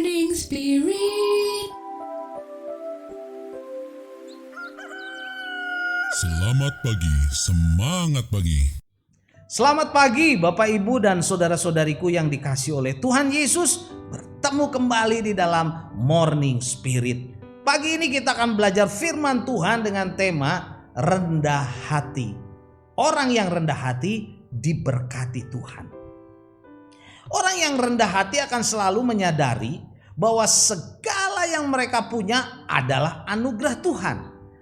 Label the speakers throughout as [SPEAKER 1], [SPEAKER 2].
[SPEAKER 1] Morning Spirit.
[SPEAKER 2] Selamat pagi, semangat pagi.
[SPEAKER 3] Selamat pagi Bapak Ibu dan saudara-saudariku yang dikasihi oleh Tuhan Yesus. Bertemu kembali di dalam Morning Spirit. Pagi ini kita akan belajar firman Tuhan dengan tema rendah hati. Orang yang rendah hati diberkati Tuhan. Orang yang rendah hati akan selalu menyadari bahwa segala yang mereka punya adalah anugerah Tuhan,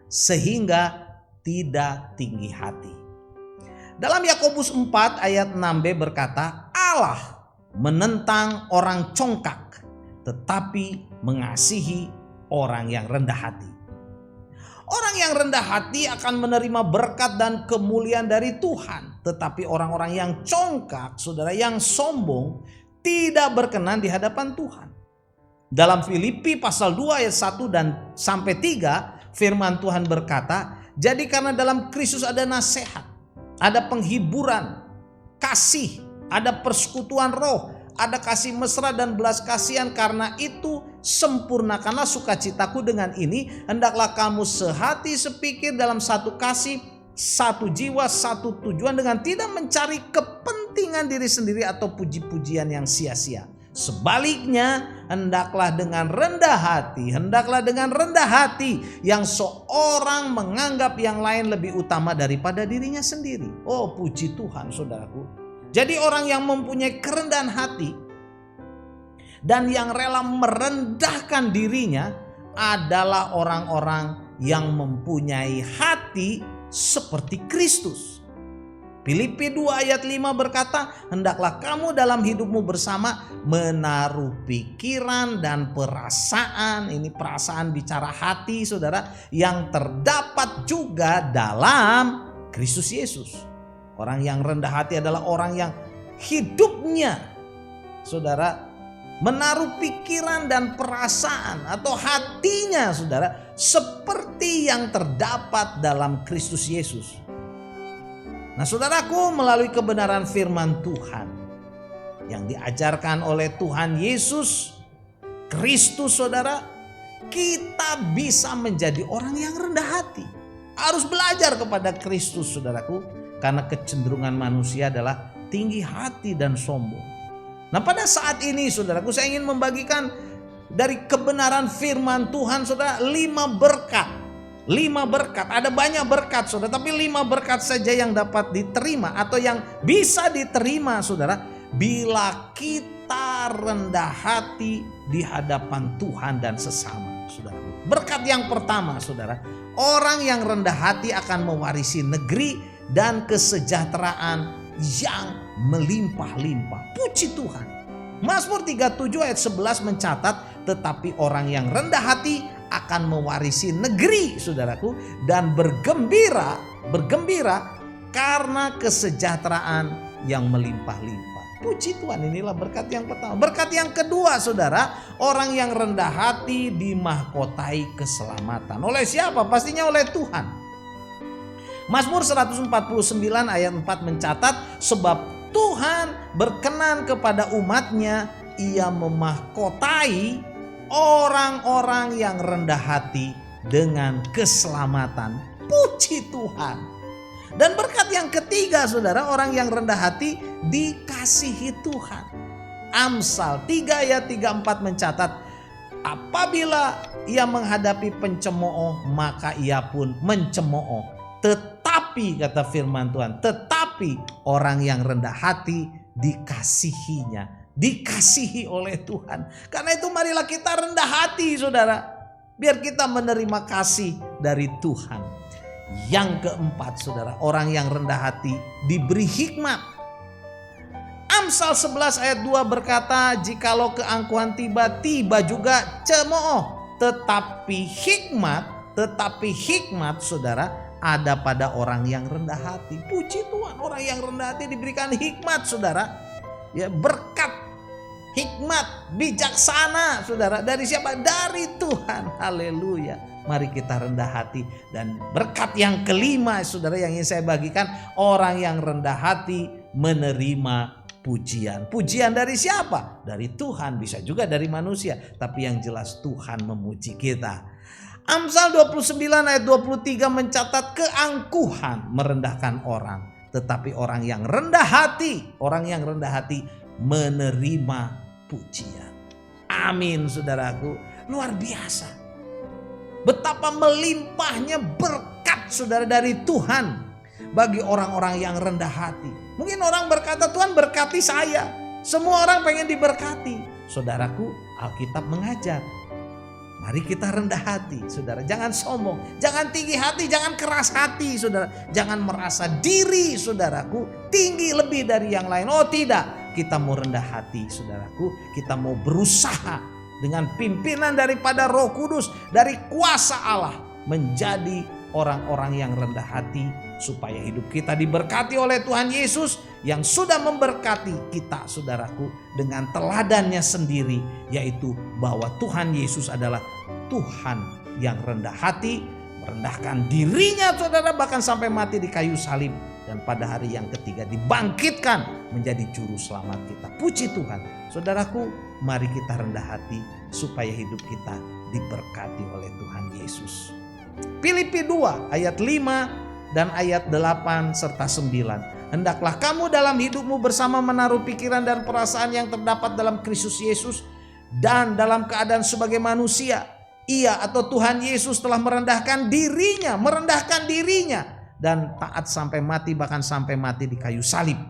[SPEAKER 3] sehingga tidak tinggi hati. Dalam Yakobus 4 ayat 6b berkata, Allah menentang orang congkak, tetapi mengasihi orang yang rendah hati. Orang yang rendah hati akan menerima berkat dan kemuliaan dari Tuhan. Tetapi orang-orang yang congkak, saudara, yang sombong, tidak berkenan di hadapan Tuhan. Dalam Filipi pasal 2 ayat 1 dan sampai 3, firman Tuhan berkata, jadi karena dalam Kristus ada nasihat, ada penghiburan, kasih, ada persekutuan roh, ada kasih mesra dan belas kasihan. Karena itu sempurnakanlah sukacitaku dengan ini, hendaklah kamu sehati sepikir dalam satu kasih, satu jiwa, satu tujuan, dengan tidak mencari kepentingan diri sendiri atau puji-pujian yang sia-sia. Sebaliknya, hendaklah dengan rendah hati yang seorang menganggap yang lain lebih utama daripada dirinya sendiri. Oh, puji Tuhan, saudaraku. Jadi orang yang mempunyai kerendahan hati dan yang rela merendahkan dirinya adalah orang-orang yang mempunyai hati seperti Kristus. Filipi 2 ayat 5 berkata, hendaklah kamu dalam hidupmu bersama menaruh pikiran dan perasaan, ini perasaan bicara hati, saudara, yang terdapat juga dalam Kristus Yesus. Orang yang rendah hati adalah orang yang hidupnya, saudara, menaruh pikiran dan perasaan atau hatinya, saudara, seperti yang terdapat dalam Kristus Yesus. Nah, saudaraku, melalui kebenaran firman Tuhan yang diajarkan oleh Tuhan Yesus Kristus, saudara, kita bisa menjadi orang yang rendah hati. Harus belajar kepada Kristus, saudaraku. Karena kecenderungan manusia adalah tinggi hati dan sombong. Nah, pada saat ini, saudaraku, saya ingin membagikan dari kebenaran firman Tuhan, saudara, 5 berkat. 5 berkat, ada banyak berkat, saudara, tapi 5 berkat saja yang dapat diterima atau yang bisa diterima, saudara, bila kita rendah hati di hadapan Tuhan dan sesama, saudara. Berkat yang pertama, saudara, orang yang rendah hati akan mewarisi negeri dan kesejahteraan yang melimpah-limpah. Puji Tuhan. Mazmur 37 ayat 11 mencatat, tetapi orang yang rendah hati akan mewarisi negeri, saudaraku, dan bergembira karena kesejahteraan yang melimpah-limpah. Puji Tuhan, inilah berkat yang pertama. Berkat yang kedua, saudara, orang yang rendah hati dimahkotai keselamatan. Oleh siapa? Pastinya oleh Tuhan. Mazmur 149 ayat 4 mencatat, sebab Tuhan berkenan kepada umatnya, ia memahkotai orang-orang yang rendah hati dengan keselamatan. Puji Tuhan. Dan berkat yang ketiga, saudara, orang yang rendah hati dikasihi Tuhan. Amsal 3 ayat 34 mencatat, apabila ia menghadapi pencemooh, maka ia pun mencemooh. Tetapi, kata firman Tuhan, tetapi orang yang rendah hati dikasihinya, dikasihi oleh Tuhan. Karena itu marilah kita rendah hati, saudara, biar kita menerima kasih dari Tuhan. Yang keempat, saudara, orang yang rendah hati diberi hikmat. Amsal 11 ayat 2 berkata, jikalau keangkuhan tiba, tiba juga cemooh. Tetapi hikmat, saudara, ada pada orang yang rendah hati. Puji Tuhan, orang yang rendah hati diberikan hikmat, saudara. Ya, berkat hikmat, bijaksana, saudara. Dari siapa? Dari Tuhan. Haleluya. Mari kita rendah hati. Dan berkat yang kelima, saudara, yang ingin saya bagikan, orang yang rendah hati menerima pujian. Pujian dari siapa? Dari Tuhan, bisa juga dari manusia. Tapi yang jelas Tuhan memuji kita. Amsal 29 ayat 23 mencatat keangkuhan merendahkan orang. Tetapi orang yang rendah hati menerima pujian. Amin saudaraku. Luar biasa. Betapa melimpahnya berkat saudara dari Tuhan bagi orang-orang yang rendah hati. Mungkin orang berkata, Tuhan berkati saya. Semua orang pengen diberkati. Saudaraku, Alkitab mengajar. Mari kita rendah hati, saudara. Jangan sombong, jangan tinggi hati, jangan keras hati, saudara. Jangan merasa diri, saudaraku, tinggi lebih dari yang lain. Oh tidak, kita mau rendah hati, saudaraku. Kita mau berusaha dengan pimpinan daripada Roh Kudus, dari kuasa Allah, menjadi orang-orang yang rendah hati, supaya hidup kita diberkati oleh Tuhan Yesus yang sudah memberkati kita, saudaraku, dengan teladannya sendiri, yaitu bahwa Tuhan Yesus adalah Tuhan yang rendah hati, merendahkan dirinya, saudara, bahkan sampai mati di kayu salib, dan pada hari yang ketiga dibangkitkan menjadi juru selamat kita. Puji Tuhan. Saudaraku, mari kita rendah hati supaya hidup kita diberkati oleh Tuhan Yesus. Filipi 2 ayat 5 dan ayat 8 serta 9. Hendaklah kamu dalam hidupmu bersama menaruh pikiran dan perasaan yang terdapat dalam Kristus Yesus, dan dalam keadaan sebagai manusia, ia atau Tuhan Yesus telah merendahkan dirinya dan taat sampai mati, bahkan sampai mati di kayu salib.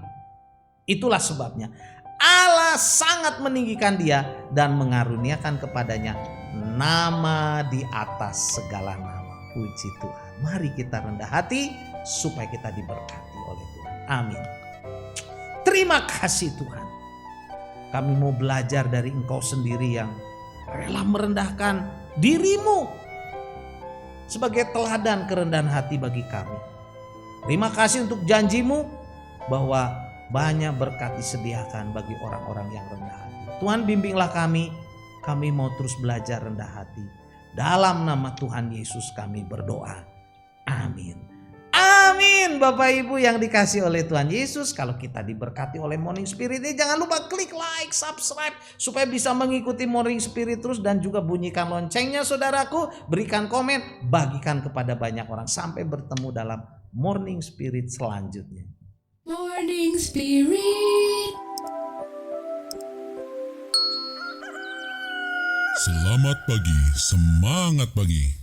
[SPEAKER 3] Itulah sebabnya Allah sangat meninggikan dia dan mengaruniakan kepadanya nama di atas segala nama. Puji Tuhan. Mari kita rendah hati supaya kita diberkati oleh Tuhan. Amin. Terima kasih Tuhan. Kami mau belajar dari Engkau sendiri yang rela merendahkan dirimu sebagai teladan kerendahan hati bagi kami. Terima kasih untuk janjimu bahwa banyak berkat disediakan bagi orang-orang yang rendah hati. Tuhan, bimbinglah kami mau terus belajar rendah hati. Dalam nama Tuhan Yesus kami berdoa. Amin. Amin. Bapak Ibu yang dikasih oleh Tuhan Yesus, kalau kita diberkati oleh Morning Spirit ini, jangan lupa klik like, subscribe supaya bisa mengikuti Morning Spirit terus, dan juga bunyikan loncengnya saudaraku, berikan komen, bagikan kepada banyak orang. Sampai bertemu dalam Morning Spirit selanjutnya.
[SPEAKER 1] Morning Spirit.
[SPEAKER 2] Selamat pagi, semangat pagi.